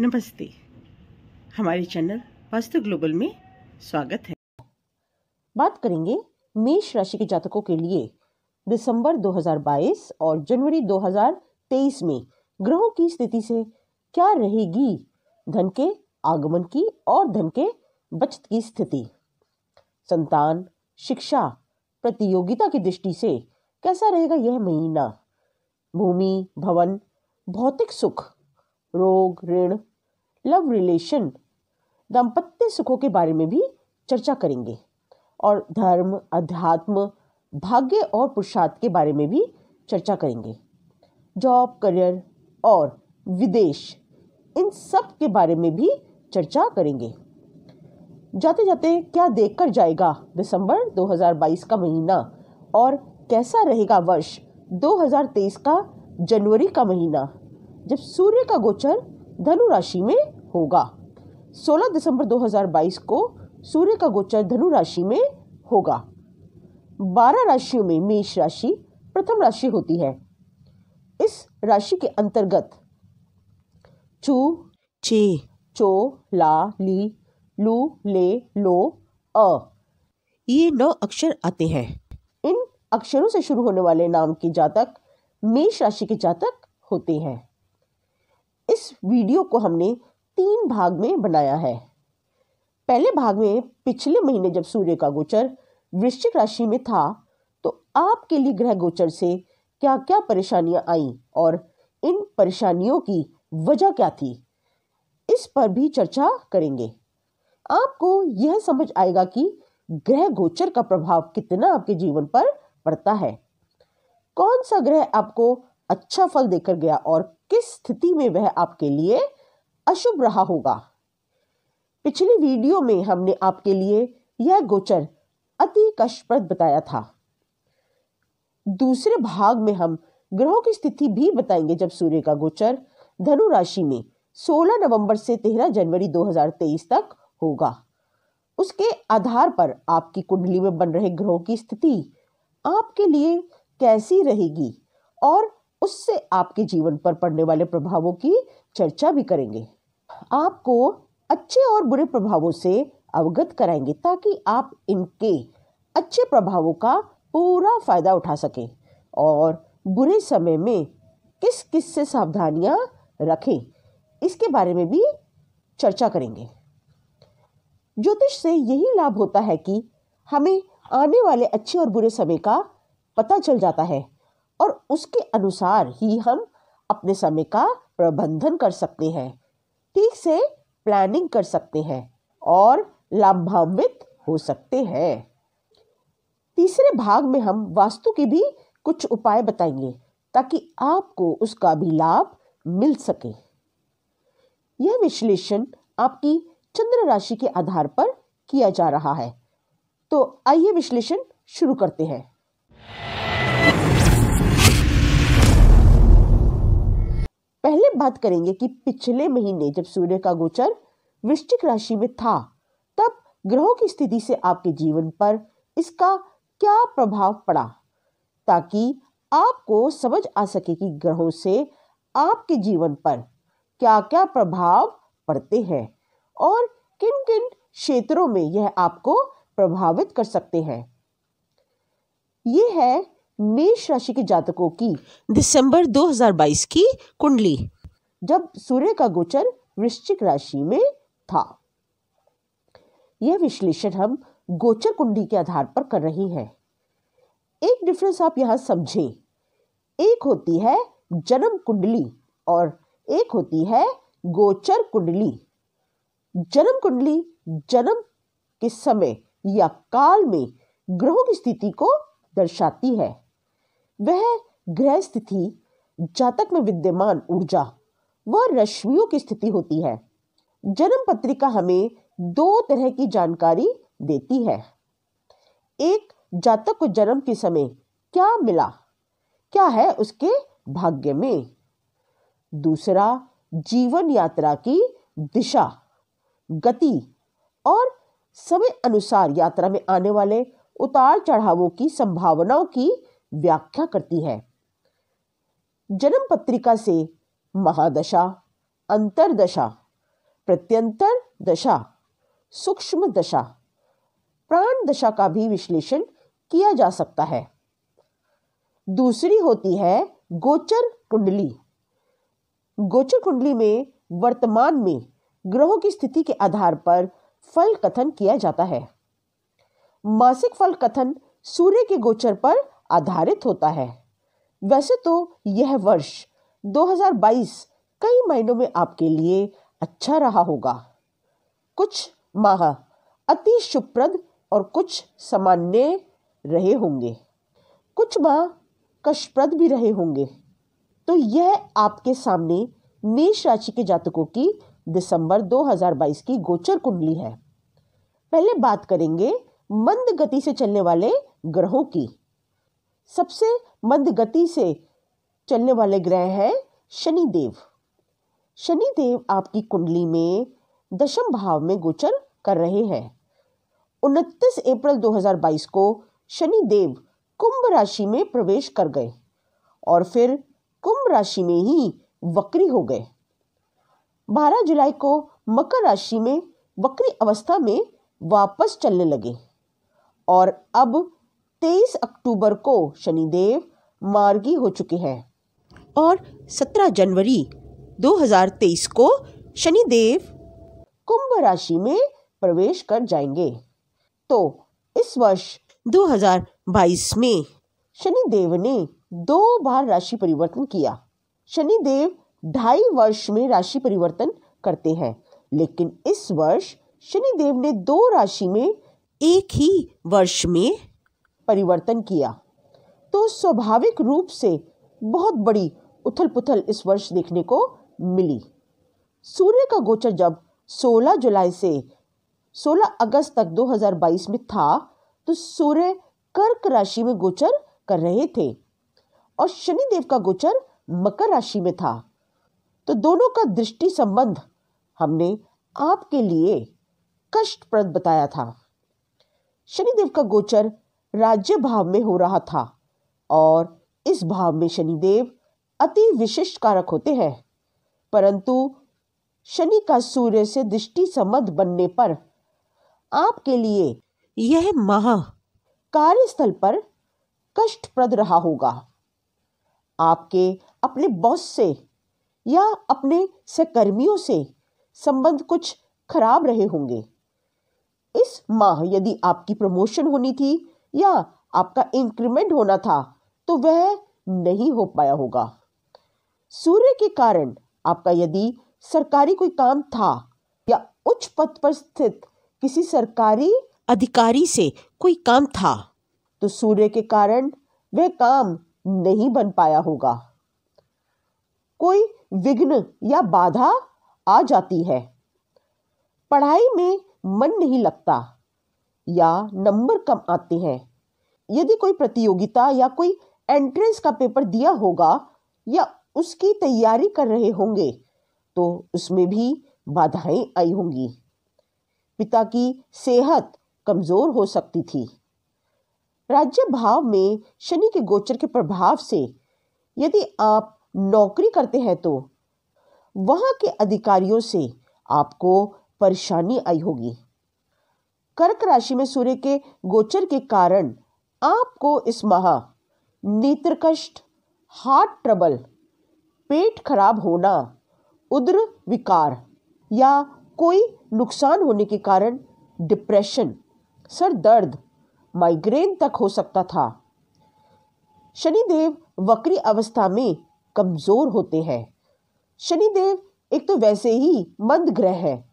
नमस्ते। हमारे channel vastu global में स्वागत है। बात करेंगे मेष राशि के जातकों के लिए दिसंबर 2022 और जनवरी 2023 में ग्रहों की स्थिति से क्या रहेगी धन के आगमन की और धन के बचत की स्थिति। संतान, शिक्षा, प्रतियोगिता की दृष्टि से कैसा रहेगा यह महीना। भूमि, भवन, भौतिक सुख, रोग, ऋण, लव रिलेशन, दाम्पत्य सुखों के बारे में भी चर्चा करेंगे और धर्म, अध्यात्म, भाग्य और पुरुषार्थ के बारे में भी चर्चा करेंगे। जॉब, करियर और विदेश, इन सब के बारे में भी चर्चा करेंगे। जाते जाते क्या देखकर जाएगा दिसंबर 2022 का महीना और कैसा रहेगा वर्ष 2023 का जनवरी का महीना, जब सूर्य का गोचर धनु राशि में होगा। 16 दिसंबर 2022 को सूर्य का गोचर धनु राशि में होगा। 12 राशियों में मेष राशि प्रथम राशि होती है। इस राशि के अंतर्गत चू, चे, चो, ला, ली, लू, ले, लो, अ, ये 9 अक्षर आते हैं। इन अक्षरों से शुरू होने वाले नाम के जातक मेष राशि के जातक होते हैं। इस वीडियो को हमने 3 भाग में बनाया है। पहले भाग में पिछले महीने जब सूर्य का गोचर वृश्चिक राशि में था तो आपके लिए ग्रह गोचर से क्या क्या परेशानियां आई और इन परेशानियों की वजह क्या थी, इस पर भी चर्चा करेंगे। आपको यह समझ आएगा कि ग्रह गोचर का प्रभाव कितना आपके जीवन पर पड़ता है, कौन सा ग्रह आपको अच्छा फल देकर गया और किस स्थिति में वह आपके लिए अशुभ रहा होगा। पिछली वीडियो में हमने आपके लिए यह गोचर अति कष्टप्रद बताया था। दूसरे भाग में हम ग्रहों की स्थिति भी बताएंगे जब सूर्य का गोचर धनु राशि में 16 नवंबर से 13 जनवरी 2023 तक होगा। उसके आधार पर आपकी कुंडली में बन रहे ग्रहों की स्थिति आपके लिए कैसी रहेगी और उससे आपके जीवन पर पड़ने वाले प्रभावों की चर्चा भी करेंगे। आपको अच्छे और बुरे प्रभावों से अवगत कराएंगे ताकि आप इनके अच्छे प्रभावों का पूरा फायदा उठा सकें और बुरे समय में किस किस से सावधानियां रखें, इसके बारे में भी चर्चा करेंगे। ज्योतिष से यही लाभ होता है कि हमें आने वाले अच्छे और बुरे समय का पता चल जाता है और उसके अनुसार ही हम अपने समय का प्रबंधन कर सकते हैं, ठीक से प्लानिंग कर सकते हैं और लाभान्वित हो सकते हैं। तीसरे भाग में हम वास्तु के भी कुछ उपाय बताएंगे ताकि आपको उसका भी लाभ मिल सके। यह विश्लेषण आपकी चंद्र राशि के आधार पर किया जा रहा है। तो आइए विश्लेषण शुरू करते हैं। पहले बात करेंगे कि पिछले महीने जब सूर्य का गोचर वृश्चिक राशि में था तब ग्रहों की स्थिति से आपके जीवन पर इसका क्या प्रभाव पड़ा, ताकि आपको समझ आ सके कि ग्रहों से आपके जीवन पर क्या क्या प्रभाव पड़ते हैं और किन किन क्षेत्रों में यह आपको प्रभावित कर सकते हैं। ये है मेष राशि के जातकों की दिसंबर 2022 की कुंडली जब सूर्य का गोचर वृश्चिक राशि में था। यह विश्लेषण हम गोचर कुंडली के आधार पर कर रहे हैं। एक डिफरेंस आप यहां समझें, एक होती है जन्म कुंडली और एक होती है गोचर कुंडली। जन्म कुंडली जन्म के समय या काल में ग्रहों की स्थिति को दर्शाती है। वह ग्रह स्थिति जातक में विद्यमान ऊर्जा व रश्मियों की स्थिति होती है। जन्म पत्रिका हमें 2 तरह की जानकारी देती है। एक, जातक को जन्म के समय क्या मिला, क्या है उसके भाग्य में। दूसरा, जीवन यात्रा की दिशा, गति और समय अनुसार यात्रा में आने वाले उतार चढ़ावों की संभावनाओं की व्याख्या करती है। जन्म पत्रिका से महादशा, अंतरदशा प्रत्यंतर दशा, सूक्ष्म दशा, प्राण दशा का भी विश्लेषण किया जा सकता है। दूसरी होती है गोचर कुंडली। गोचर कुंडली में वर्तमान में ग्रहों की स्थिति के आधार पर फल कथन किया जाता है। मासिक फल कथन सूर्य के गोचर पर आधारित होता है। वैसे तो यह वर्ष 2022 कई महीनों में आपके लिए अच्छा रहा होगा। कुछ माह अति शुभप्रद और कुछ सामान्य रहे होंगे, कुछ माह कष्टप्रद भी रहे होंगे। तो यह आपके सामने मेष राशि के जातकों की दिसंबर 2022 की गोचर कुंडली है। पहले बात करेंगे मंद गति से चलने वाले ग्रहों की। सबसे मंद गति से चलने वाले ग्रह हैं शनिदेव। शनिदेव आपकी कुंडली में दशम भाव में गोचर कर रहे हैं। 29 अप्रैल 2022 को शनिदेव कुंभ राशि में प्रवेश कर गए और फिर कुंभ राशि में ही वक्री हो गए। 12 जुलाई को मकर राशि में वक्री अवस्था में वापस चलने लगे और अब 23 अक्टूबर को शनिदेव मार्गी हो चुके हैं और 17 जनवरी 2023 को शनिदेव कुंभ राशि में प्रवेश कर जाएंगे। तो इस वर्ष 2022 में शनिदेव ने 2 बार राशि परिवर्तन किया। शनिदेव 2.5 वर्ष में राशि परिवर्तन करते हैं, लेकिन इस वर्ष शनिदेव ने 2 राशि में एक ही वर्ष में परिवर्तन किया। तो स्वाभाविक रूप से बहुत बड़ी उथल पुथल इस वर्ष देखने को मिली। सूर्य का गोचर जब 16 जुलाई से 16 अगस्त तक 2022 में था तो सूर्य कर्क राशि में गोचर कर रहे थे और शनिदेव का गोचर मकर राशि में था। तो दोनों का दृष्टि संबंध हमने आपके लिए कष्टप्रद बताया था। शनिदेव का गोचर राज्य भाव में हो रहा था और इस भाव में शनिदेव अति विशिष्ट कारक होते हैं, परंतु शनि का सूर्य से दृष्टि संबंध बनने पर आपके लिए यह माह कार्यस्थल पर कष्टप्रद रहा होगा। आपके अपने बॉस से या अपने सहकर्मियों से संबंध कुछ खराब रहे होंगे। इस माह यदि आपकी प्रमोशन होनी थी या आपका इंक्रीमेंट होना था तो वह नहीं हो पाया होगा। सूर्य के कारण आपका यदि सरकारी कोई काम था या उच्च पद पर स्थित किसी सरकारी अधिकारी से कोई काम था तो सूर्य के कारण वह काम नहीं बन पाया होगा। कोई विघ्न या बाधा आ जाती है, पढ़ाई में मन नहीं लगता या नंबर कम आते हैं। यदि कोई प्रतियोगिता या कोई एंट्रेंस का पेपर दिया होगा या उसकी तैयारी कर रहे होंगे तो उसमें भी बाधाएं आई होंगी। पिता की सेहत कमजोर हो सकती थी। राज्य भाव में शनि के गोचर के प्रभाव से यदि आप नौकरी करते हैं तो वहां के अधिकारियों से आपको परेशानी आई होगी। कर्क राशि में सूर्य के गोचर के कारण आपको इस माह नेत्र कष्ट, हार्ट ट्रबल, पेट खराब होना, उदर विकार या कोई नुकसान होने के कारण डिप्रेशन, सर दर्द, माइग्रेन तक हो सकता था। शनिदेव वक्री अवस्था में कमजोर होते हैं। शनिदेव एक तो वैसे ही मंद ग्रह है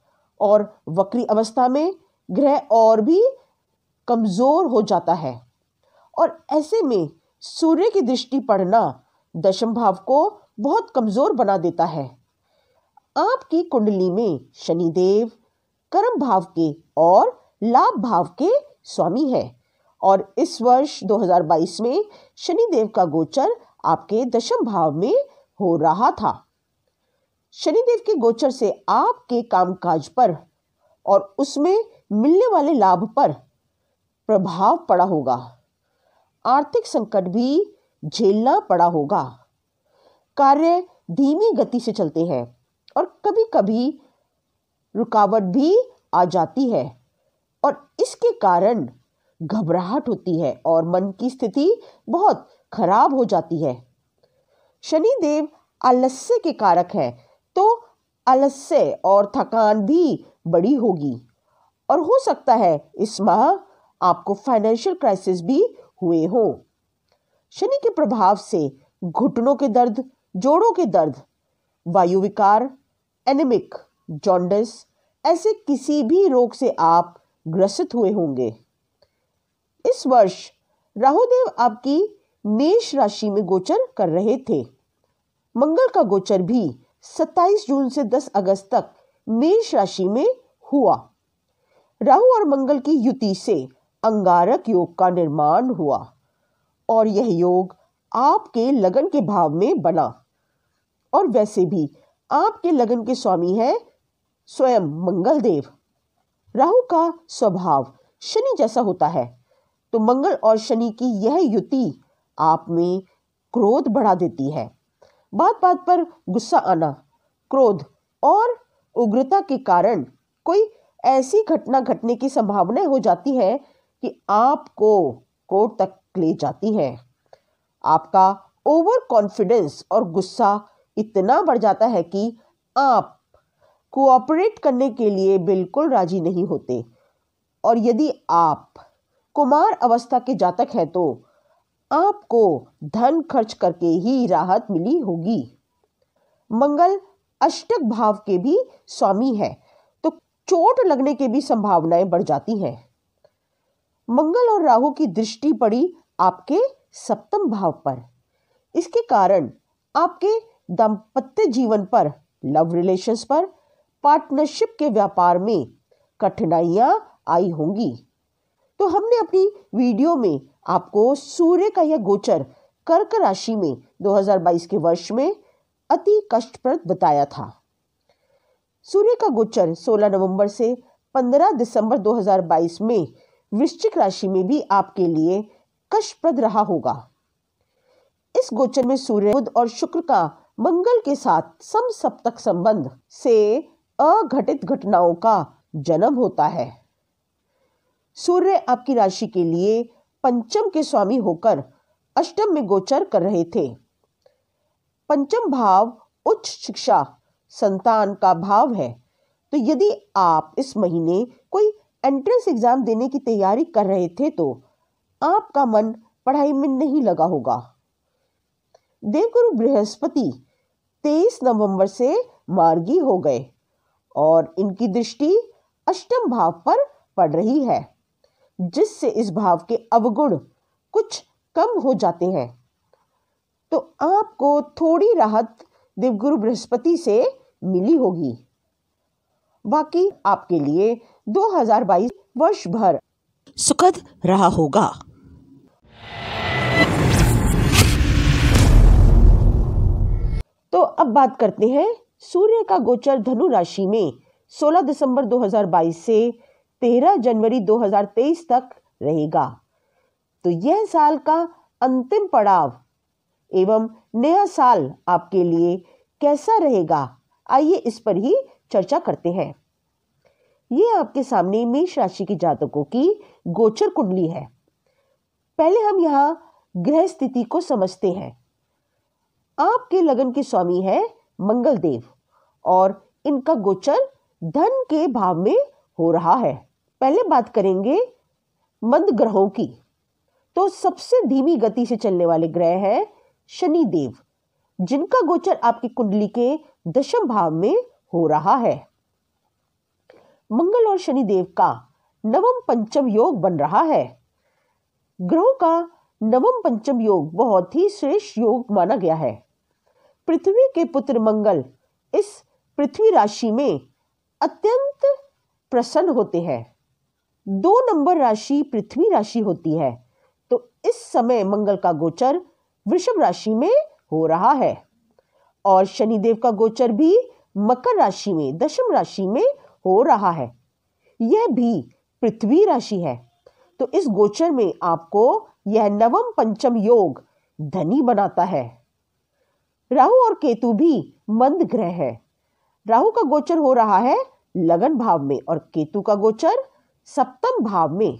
और वक्री अवस्था में ग्रह और भी कमजोर हो जाता है और ऐसे में सूर्य की दृष्टि पड़ना दशम भाव को बहुत कमजोर बना देता है। आपकी कुंडली में शनिदेव कर्म भाव के और लाभ भाव के स्वामी है और इस वर्ष 2022 में शनिदेव का गोचर आपके दशम भाव में हो रहा था। शनिदेव के गोचर से आपके कामकाज पर और उसमें मिलने वाले लाभ पर प्रभाव पड़ा होगा। आर्थिक संकट भी झेलना पड़ा होगा। कार्य धीमी गति से चलते हैं और कभी कभी रुकावट भी आ जाती है और इसके कारण घबराहट होती है और मन की स्थिति बहुत खराब हो जाती है। शनि देव आलस्य के कारक है, तो आलस्य और थकान भी बड़ी होगी और हो सकता है इस माह आपको फाइनेंशियल क्राइसिस भी हुए हो। शनि के प्रभाव से घुटनों के दर्द, जोड़ों के दर्द, वायु विकार, एनीमिक, जॉन्डिस ऐसे किसी भी रोग से आप ग्रसित हुए होंगे। इस वर्ष राहुदेव आपकी मेष राशि में गोचर कर रहे थे। मंगल का गोचर भी 27 जून से 10 अगस्त तक मेष राशि में हुआ। राहु और मंगल की युति से अंगारक योग का निर्माण हुआ और यह योग आपके लगन के भाव में बना। और वैसे भी आपके लगन के स्वामी है स्वयं मंगल देव। राहु का स्वभाव शनि जैसा होता है, तो मंगल और शनि की यह युति आप में क्रोध बढ़ा देती है। बात बात पर गुस्सा आना, क्रोध और उग्रता के कारण कोई ऐसी घटना घटने की संभावना हो जाती है कि आपको कोर्ट तक ले जाती है। आपका ओवर कॉन्फिडेंस और गुस्सा इतना बढ़ जाता है कि आप कोऑपरेट करने के लिए बिल्कुल राजी नहीं होते। और यदि आप कुमार अवस्था के जातक हैं तो आपको धन खर्च करके ही राहत मिली होगी। मंगल अष्टक भाव के भी स्वामी है, तो चोट लगने की भी संभावनाएं बढ़ जाती हैं। मंगल और राहु की दृष्टि पड़ी आपके सप्तम भाव पर। इसके कारण आपके दाम्पत्य जीवन पर, लव रिलेशंस पर, पार्टनरशिप के व्यापार में कठिनाइयां आई होंगी। तो हमने अपनी वीडियो में आपको सूर्य का यह गोचर कर्क राशि में 2022 के वर्ष में अति कष्टप्रद बताया था। सूर्य का गोचर 16 नवंबर से 15 दिसंबर 2022 में वृश्चिक राशि में भी आपके लिए कष्टप्रद रहा होगा। इस गोचर में सूर्य, बुध और शुक्र का मंगल के साथ समसप्तक संबंध से अघटित घटनाओं का जन्म होता है। सूर्य आपकी राशि के लिए पंचम के स्वामी होकर अष्टम में गोचर कर रहे थे। पंचम भाव उच्च शिक्षा, संतान का भाव है, तो यदि आप इस महीने कोई एंट्रेंस एग्जाम देने की तैयारी कर रहे थे तो आपका मन पढ़ाई में नहीं लगा होगा। देवगुरु बृहस्पति 23 नवंबर से मार्गी हो गए और इनकी दृष्टि अष्टम भाव पर पड़ रही है, जिससे इस भाव के अवगुण कुछ कम हो जाते हैं। तो आपको थोड़ी राहत देवगुरु बृहस्पति से मिली होगी। बाकी आपके लिए 2022 वर्ष भर सुखद रहा होगा। तो अब बात करते हैं सूर्य का गोचर धनु राशि में 16 दिसंबर 2022 से 13 जनवरी 2023 तक रहेगा। तो यह साल का अंतिम पड़ाव एवं नया साल आपके लिए कैसा रहेगा, आइए इस पर ही चर्चा करते हैं। ये आपके सामने मेष राशि के जातकों की गोचर कुंडली है। पहले हम यहाँ ग्रह स्थिति को समझते हैं। आपके लगन के स्वामी है मंगल देव और इनका गोचर धन के भाव में हो रहा है। पहले बात करेंगे मंद ग्रहों की। तो सबसे धीमी गति से चलने वाले ग्रह हैं शनि देव, जिनका गोचर आपकी कुंडली के दशम भाव में हो रहा है। मंगल और शनि देव का नवम पंचम योग बन रहा है। ग्रहों का नवम पंचम योग बहुत ही श्रेष्ठ योग माना गया है। पृथ्वी के पुत्र मंगल इस पृथ्वी राशि में अत्यंत प्रसन्न होते हैं। 2 नंबर राशि पृथ्वी राशि होती है, तो इस समय मंगल का गोचर वृषभ राशि में हो रहा है और शनिदेव का गोचर भी मकर राशि में, दशम राशि में हो रहा है। यह भी पृथ्वी राशि है, तो इस गोचर में आपको यह नवम पंचम योग धनी बनाता है। राहु और केतु भी मंद ग्रह है। राहु का गोचर हो रहा है लगन भाव में और केतु का गोचर सप्तम भाव में।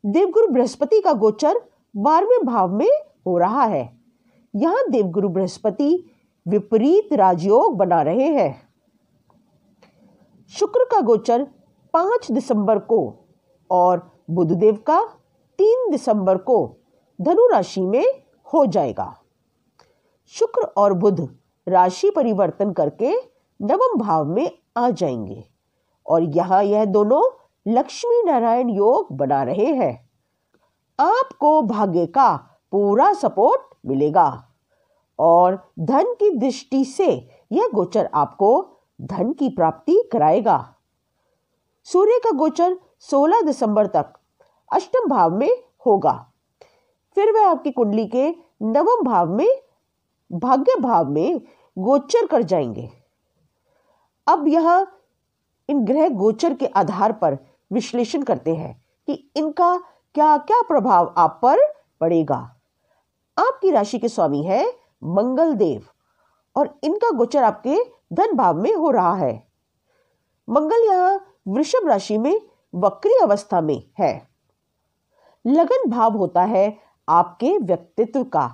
देवगुरु बृहस्पति का गोचर 12वें भाव में हो रहा है। यहां देवगुरु बृहस्पति विपरीत राजयोग बना रहे हैं। शुक्र का गोचर 5 दिसंबर को और बुधदेव का 3 दिसंबर को धनु राशि में हो जाएगा। शुक्र और बुध राशि परिवर्तन करके नवम भाव में आ जाएंगे और यहाँ यह दोनों लक्ष्मी नारायण योग बना रहे हैं। आपको भाग्य का पूरा सपोर्ट मिलेगा और धन की दृष्टि से यह गोचर आपको धन की प्राप्ति कराएगा। सूर्य का गोचर 16 दिसंबर तक अष्टम भाव में होगा, फिर वह आपकी कुंडली के नवम भाव में भाग्य भाव में गोचर कर जाएंगे। अब यहां इन ग्रह गोचर के आधार पर विश्लेषण करते हैं कि इनका क्या क्या प्रभाव आप पर पड़ेगा। आपकी राशि के स्वामी है मंगल देव और इनका गोचर आपके धन भाव में हो रहा है। मंगल यहां वृषभ राशि में वक्री अवस्था में है। लगन भाव होता है आपके व्यक्तित्व का,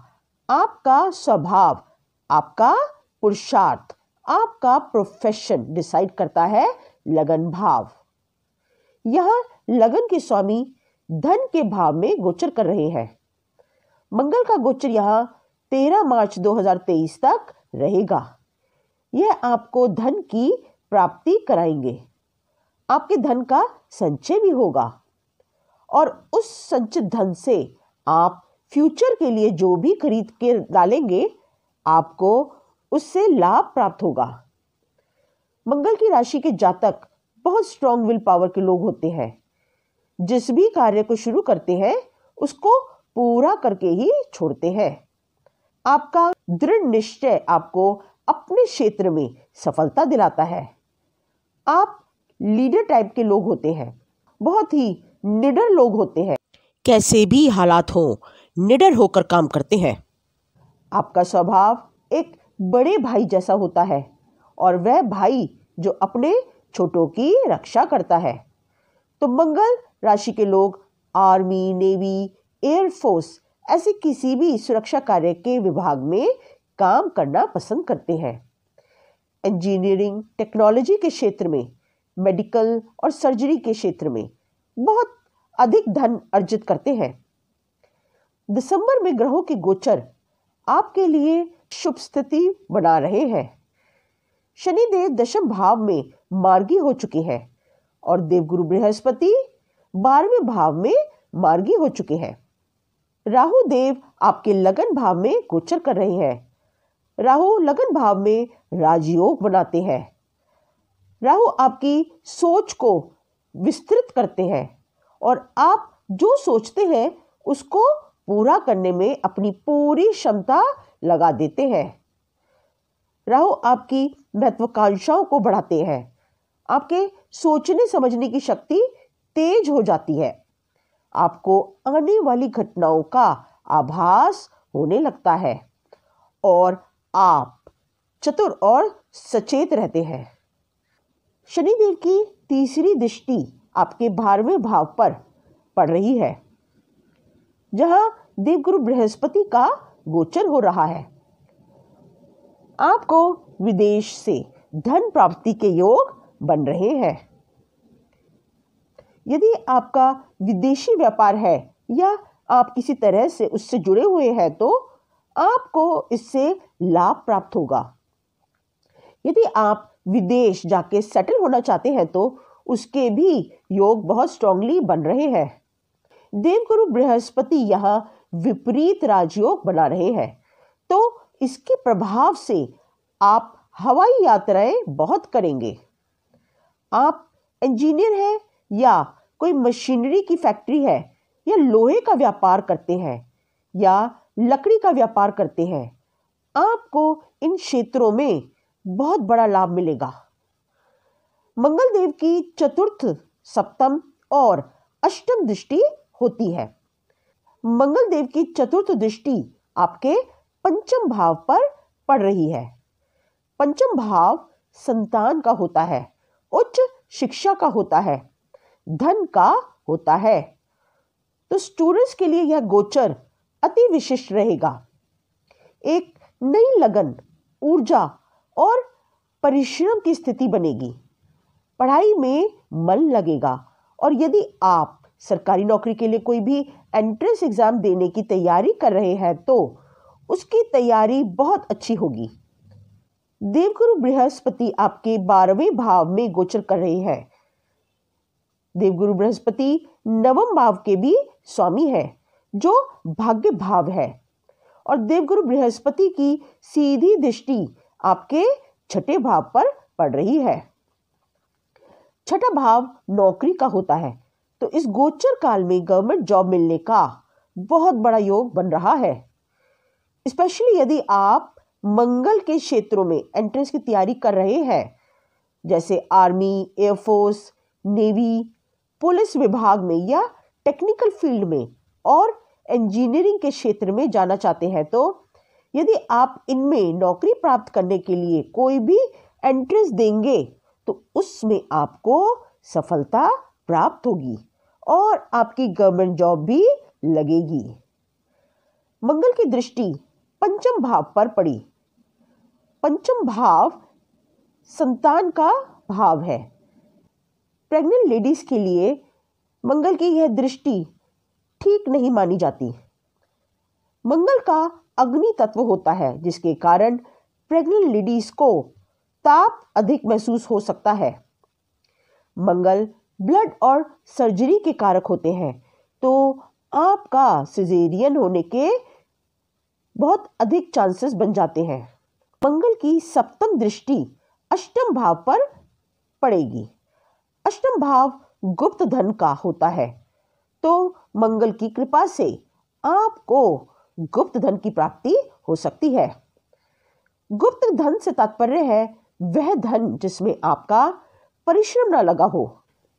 आपका स्वभाव, आपका पुरुषार्थ, आपका प्रोफेशन डिसाइड करता है लगन भाव। यहां लगन के स्वामी धन के भाव में गोचर कर रहे हैं। मंगल का गोचर यहां 13 मार्च 2023 तक रहेगा। यह आपको धन की प्राप्ति कराएंगे। आपके धन का संचय भी होगा और उस संचित धन से आप फ्यूचर के लिए जो भी खरीद के डालेंगे आपको उससे लाभ प्राप्त होगा। मंगल की राशि के जातक बहुत स्ट्रॉन्ग विल पावर के लोग होते हैं। जिस भी कार्य को शुरू करते हैं उसको पूरा करके ही छोड़ते हैं। आपका दृढ़ निश्चय आपको अपने क्षेत्र में सफलता दिलाता है। आप लीडर टाइप के लोग होते हैं, बहुत ही निडर लोग होते हैं, कैसे भी हालात हो निडर होकर काम करते हैं। आपका स्वभाव एक बड़े भाई जैसा होता है और वह भाई जो अपने छोटों की रक्षा करता है। तो मंगल राशि के लोग आर्मी, नेवी, एयरफोर्स ऐसे किसी भी सुरक्षा कार्य के विभाग में काम करना पसंद करते हैं। इंजीनियरिंग, टेक्नोलॉजी के क्षेत्र में, मेडिकल और सर्जरी के क्षेत्र में बहुत अधिक धन अर्जित करते हैं। दिसंबर में ग्रहों के गोचर आपके लिए शुभ स्थिति बना रहे हैं। शनिदेव दशम भाव में मार्गी हो चुके हैं और देवगुरु बृहस्पति 12वें भाव में मार्गी हो चुके हैं। राहु देव आपके लगन भाव में गोचर कर रहे हैं। राहु लगन भाव में राजयोग बनाते हैं। राहु आपकी सोच को विस्तृत करते हैं और आप जो सोचते हैं उसको पूरा करने में अपनी पूरी क्षमता लगा देते हैं। राहु आपकी महत्वाकांक्षाओं को बढ़ाते हैं। आपके सोचने समझने की शक्ति तेज हो जाती है। आपको आने वाली घटनाओं का आभास होने लगता है और आप चतुर और सचेत रहते हैं। शनिदेव की तीसरी दृष्टि आपके 12वें भाव पर पड़ रही है, जहां देवगुरु बृहस्पति का गोचर हो रहा है। आपको विदेश से धन प्राप्ति के योग बन रहे हैं। यदि आपका विदेशी व्यापार है या आप किसी तरह से उससे जुड़े हुए हैं तो आपको इससे लाभ प्राप्त होगा। यदि आप विदेश जाके सेटल होना चाहते हैं तो उसके भी योग बहुत स्ट्रांगली बन रहे हैं। देवगुरु बृहस्पति यहाँ विपरीत राजयोग बना रहे हैं, तो इसके प्रभाव से आप हवाई यात्राएं बहुत करेंगे। आप इंजीनियर हैं या कोई मशीनरी की फैक्ट्री है या लोहे का व्यापार करते हैं या लकड़ी का व्यापार करते हैं, आपको इन क्षेत्रों में बहुत बड़ा लाभ मिलेगा। मंगल देव की चतुर्थ, सप्तम और अष्टम दृष्टि होती है। मंगल देव की चतुर्थ दृष्टि आपके पंचम भाव पर पड़ रही है। पंचम भाव संतान का होता है उच्च शिक्षा का होता है, धन का होता है। तो स्टूडेंट्स के लिए यह गोचर अति विशिष्ट रहेगा। एक नई लगन, ऊर्जा और परिश्रम की स्थिति बनेगी। पढ़ाई में मन लगेगा और यदि आप सरकारी नौकरी के लिए कोई भी एंट्रेंस एग्जाम देने की तैयारी कर रहे हैं तो उसकी तैयारी बहुत अच्छी होगी। देवगुरु बृहस्पति आपके 12वें भाव में गोचर कर रहे हैं। देवगुरु बृहस्पति नवम भाव के भी स्वामी है जो भाग्य भाव है और देवगुरु बृहस्पति की सीधी दृष्टि आपके छठे भाव पर पड़ रही है। छठा भाव नौकरी का होता है, तो इस गोचर काल में गवर्नमेंट जॉब मिलने का बहुत बड़ा योग बन रहा है। स्पेशली यदि आप मंगल के क्षेत्रों में एंट्रेंस की तैयारी कर रहे हैं, जैसे आर्मी, एयरफोर्स, नेवी, पुलिस विभाग में या टेक्निकल फील्ड में और इंजीनियरिंग के क्षेत्र में जाना चाहते हैं, तो यदि आप इनमें नौकरी प्राप्त करने के लिए कोई भी एंट्रेंस देंगे तो उसमें आपको सफलता प्राप्त होगी और आपकी गवर्नमेंट जॉब भी लगेगी। मंगल की दृष्टि पंचम भाव पर पड़ी। पंचम भाव संतान का भाव है। प्रेग्नेंट लेडीज के लिए मंगल की यह दृष्टि ठीक नहीं मानी जाती। मंगल का अग्नि तत्व होता है जिसके कारण प्रेग्नेंट लेडीज को ताप अधिक महसूस हो सकता है। मंगल ब्लड और सर्जरी के कारक होते हैं, तो आपका सिजेरियन होने के बहुत अधिक चांसेस बन जाते हैं। मंगल की सप्तम दृष्टि अष्टम भाव पर पड़ेगी। अष्टम भाव गुप्त धन का होता है, तो मंगल की कृपा से आपको गुप्त धन की प्राप्ति हो सकती है। गुप्त धन से तात्पर्य है वह धन जिसमें आपका परिश्रम न लगा हो।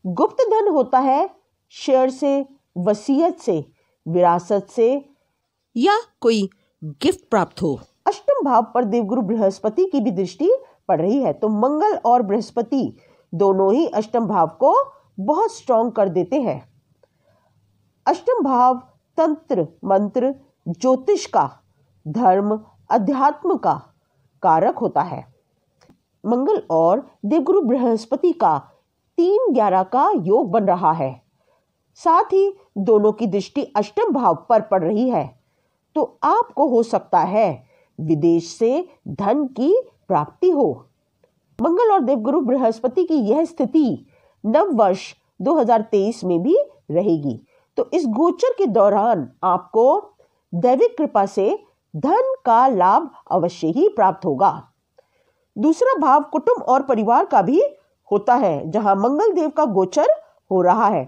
गुप्त धन होता है शेयर से, वसीयत से, विरासत से या कोई गिफ्ट प्राप्त हो। अष्टम भाव पर देवगुरु बृहस्पति की भी दृष्टि पड़ रही है, तो मंगल और बृहस्पति दोनों ही अष्टम भाव को बहुत स्ट्रॉन्ग कर देते हैं। अष्टम भाव तंत्र, मंत्र, ज्योतिष का, धर्म, अध्यात्म का कारक होता है। मंगल और देवगुरु बृहस्पति का 3-11 का योग बन रहा है। साथ ही दोनों की दृष्टि अष्टम भाव पर पड़ रही है, तो आपको हो सकता है विदेश से धन की प्राप्ति हो। मंगल और देवगुरु बृहस्पति की यह स्थिति नव वर्ष 2023 में भी रहेगी, तो इस गोचर के दौरान आपको दैविक कृपा से धन का लाभ अवश्य ही प्राप्त होगा। दूसरा भाव कुटुंब और परिवार का भी होता है, जहां मंगल देव का गोचर हो रहा है,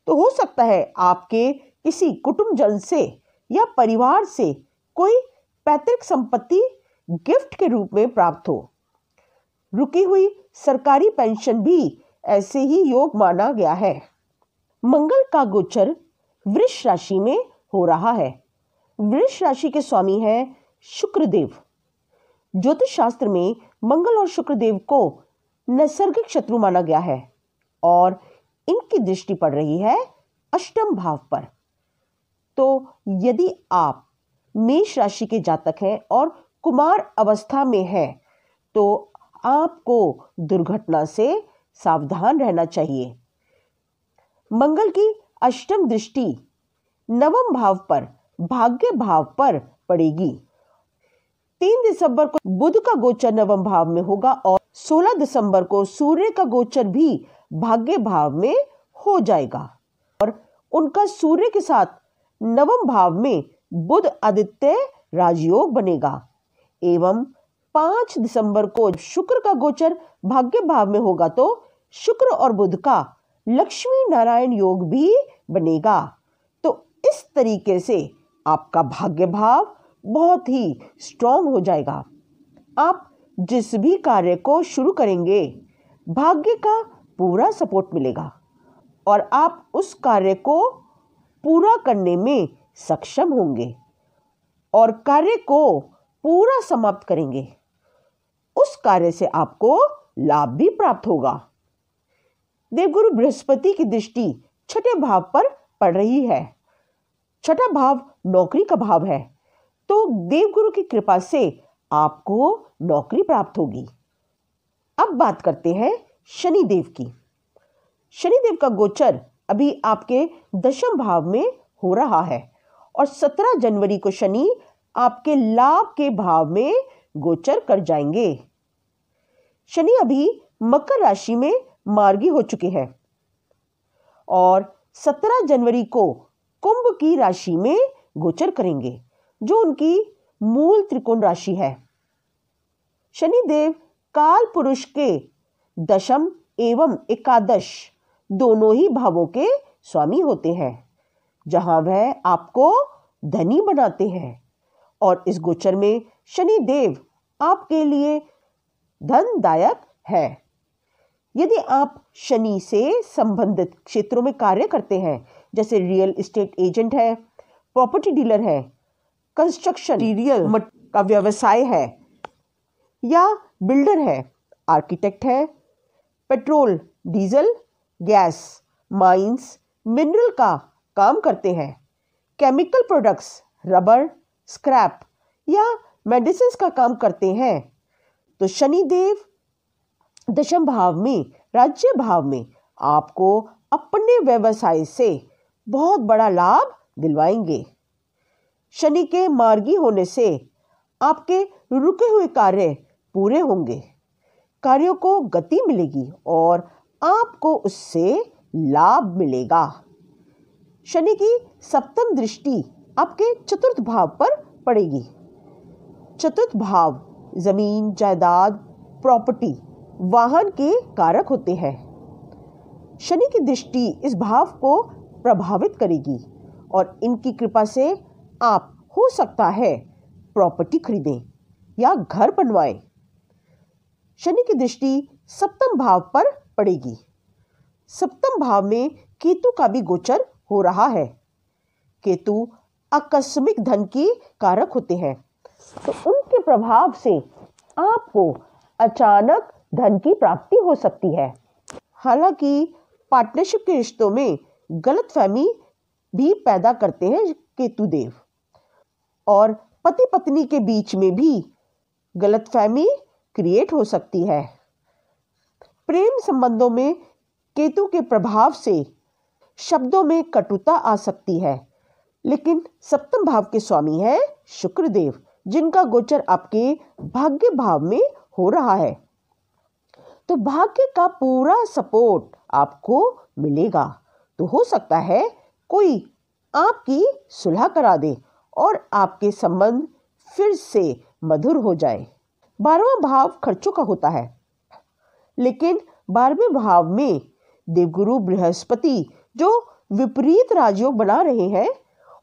तो हो सकता है आपके किसी कुटुंबजन से या परिवार से कोई पैतृक संपत्ति गिफ्ट के रूप में प्राप्त हो। रुकी हुई सरकारी पेंशन भी ऐसे ही योग माना गया है। मंगल का गोचर वृष राशि में हो रहा है। वृष राशि के स्वामी हैं शुक्रदेव। ज्योतिष शास्त्र में मंगल और शुक्रदेव को नैसर्गिक शत्रु माना गया है और इनकी दृष्टि पड़ रही है अष्टम भाव पर। तो यदि आप मेष राशि के जातक हैं और कुमार अवस्था में हैं, तो आपको दुर्घटना से सावधान रहना चाहिए। मंगल की अष्टम दृष्टि नवम भाव पर, भाग्य भाव पर पड़ेगी। 3 दिसंबर को बुध का गोचर नवम भाव में होगा और 16 दिसंबर को सूर्य का गोचर भी भाग्य भाव में हो जाएगा और उनका सूर्य के साथ नवम भाव में बुध आदित्य राजयोग बनेगा। एवं 5 दिसंबर को शुक्र का गोचर भाग्य भाव में होगा, तो शुक्र और बुध का लक्ष्मी नारायण योग भी बनेगा। तो इस तरीके से आपका भाग्य भाव बहुत ही स्ट्रॉन्ग हो जाएगा। आप जिस भी कार्य को शुरू करेंगे, भाग्य का पूरा सपोर्ट मिलेगा और आप उस कार्य को पूरा करने में सक्षम होंगे और कार्य को पूरा समाप्त करेंगे। उस कार्य से आपको लाभ भी प्राप्त होगा। देवगुरु बृहस्पति की दृष्टि छठे भाव पर पड़ रही है। छठा भाव नौकरी का भाव है, तो देवगुरु की कृपा से आपको नौकरी प्राप्त होगी। अब बात करते हैं शनिदेव की। शनिदेव का गोचर अभी आपके दशम भाव में हो रहा है और 17 जनवरी को शनि आपके लाभ के भाव में गोचर कर जाएंगे। शनि अभी मकर राशि में मार्गी हो चुके हैं और 17 जनवरी को कुंभ की राशि में गोचर करेंगे, जो उनकी मूल त्रिकोण राशि है। शनिदेव काल पुरुष के दशम एवं एकादश दोनों ही भावों के स्वामी होते हैं, जहां वह आपको धनी बनाते हैं। और इस गोचर में शनिदेव आपके लिए धनदायक है। यदि आप शनि से संबंधित क्षेत्रों में कार्य करते हैं, जैसे रियल एस्टेट एजेंट है, प्रॉपर्टी डीलर है, कंस्ट्रक्शन मटीरियल का व्यवसाय है, या बिल्डर है, आर्किटेक्ट है, petrol, diesel, gas, mines, mineral का काम करते हैं, केमिकल प्रोडक्ट्स, रबर, स्क्रैप या मेडिसिन का काम करते हैं, तो शनिदेव दशम भाव में, राज्य भाव में आपको अपने व्यवसाय से बहुत बड़ा लाभ दिलवाएंगे। शनि के मार्गी होने से आपके रुके हुए कार्य पूरे होंगे, कार्यों को गति मिलेगी और आपको उससे लाभ मिलेगा। शनि की सप्तम दृष्टि आपके चतुर्थ भाव पर पड़ेगी। चतुर्थ भाव जमीन, जायदाद, प्रॉपर्टी, वाहन के कारक होते हैं। शनि की दृष्टि इस भाव को प्रभावित करेगी और इनकी कृपा से आप हो सकता है प्रॉपर्टी खरीदें या घर बनवाएं। शनि की दृष्टि सप्तम भाव पर पड़ेगी। सप्तम भाव में केतु का भी गोचर हो रहा है। केतु आकस्मिक धन की कारक होते हैं, तो उनके प्रभाव से आपको अचानक धन की प्राप्ति हो सकती है। हालांकि पार्टनरशिप के रिश्तों में गलतफहमी भी पैदा करते हैं केतु देव, और पति पत्नी के बीच में भी गलतफहमी क्रिएट हो सकती है। प्रेम संबंधों में केतु के प्रभाव से शब्दों में कटुता आ सकती है, लेकिन सप्तम भाव के स्वामी है शुक्र देव, जिनका गोचर आपके भाग्य भाव में हो रहा है, तो भाग्य का पूरा सपोर्ट आपको मिलेगा। तो हो सकता है कोई आपकी सुलह करा दे और आपके संबंध फिर से मधुर हो जाए। 12वां भाव खर्चों का होता है, लेकिन 12वें भाव में देवगुरु बृहस्पति जो विपरीत राजयोग बना रहे हैं,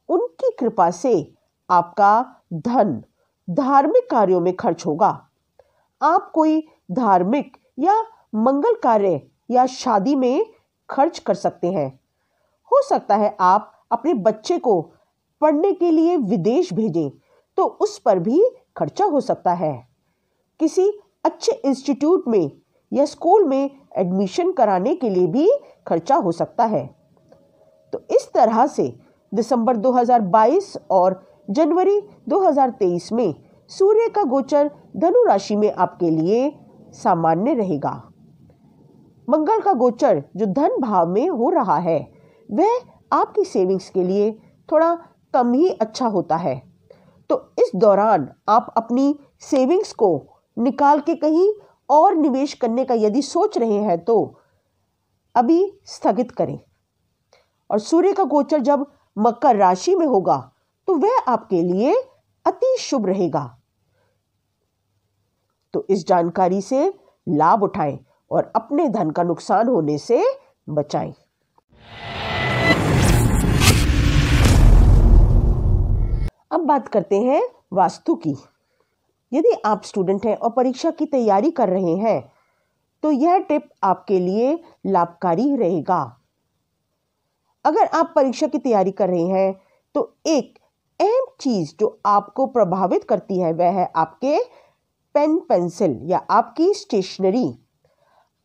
उनकी कृपा से आपका धन धार्मिक कार्यों में खर्च होगा। आप कोई धार्मिक या मंगल कार्य या शादी में खर्च कर सकते हैं। हो सकता है आप अपने बच्चे को पढ़ने के लिए विदेश भेजें, तो उस पर भी खर्चा हो सकता है। किसी अच्छे इंस्टीट्यूट में या स्कूल में एडमिशन कराने के लिए भी खर्चा हो सकता है। तो इस तरह से दिसंबर 2022 और जनवरी 2023 में सूर्य का गोचर धनु राशि में आपके लिए सामान्य रहेगा। मंगल का गोचर जो धन भाव में हो रहा है, वह आपकी सेविंग्स के लिए थोड़ा कम ही अच्छा होता है। तो इस दौरान आप अपनी सेविंग्स को निकाल के कहीं और निवेश करने का यदि सोच रहे हैं, तो अभी स्थगित करें। और सूर्य का गोचर जब मकर राशि में होगा, तो वह आपके लिए अति शुभ रहेगा। तो इस जानकारी से लाभ उठाएं और अपने धन का नुकसान होने से बचाएं। अब बात करते हैं वास्तु की। यदि आप स्टूडेंट हैं और परीक्षा की तैयारी कर रहे हैं, तो यह टिप आपके लिए लाभकारी रहेगा। अगर आप परीक्षा की तैयारी कर रहे हैं, तो एक अहम चीज जो आपको प्रभावित करती है, वह है आपके पेन पेंसिल या आपकी स्टेशनरी।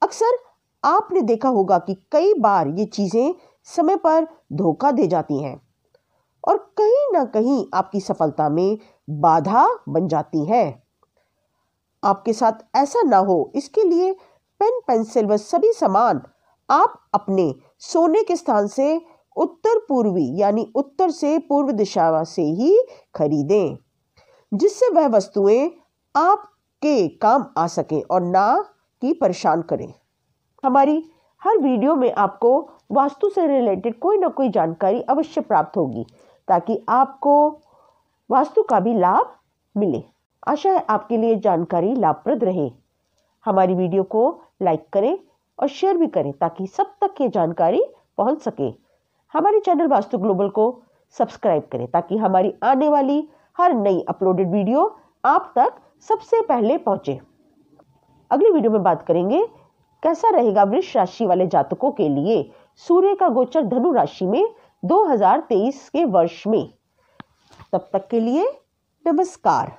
अक्सर आपने देखा होगा कि कई बार ये चीजें समय पर धोखा दे जाती हैं और कहीं ना कहीं आपकी सफलता में बाधा बन जाती हैं। आपके साथ ऐसा ना हो, इसके लिए पेन, पेंसिल व सभी सामान आप अपने सोने के स्थान से उत्तर पूर्वी यानी उत्तर से पूर्व दिशा से ही खरीदें, जिससे वह वस्तुएं आपके काम आ सके और ना कि परेशान करें। हमारी हर वीडियो में आपको वास्तु से रिलेटेड कोई ना कोई जानकारी अवश्य प्राप्त होगी, ताकि आपको वास्तु का भी लाभ मिले। आशा है आपके लिए जानकारी लाभप्रद रहे। हमारी वीडियो को लाइक करें और शेयर भी करें, ताकि सब तक ये जानकारी पहुंच सके। हमारे चैनल वास्तु ग्लोबल को सब्सक्राइब करें, ताकि हमारी आने वाली हर नई अपलोडेड वीडियो आप तक सबसे पहले पहुंचे। अगली वीडियो में बात करेंगे कैसा रहेगा वृष राशि वाले जातकों के लिए सूर्य का गोचर धनु राशि में 2023 के वर्ष में। तब तक के लिए नमस्कार।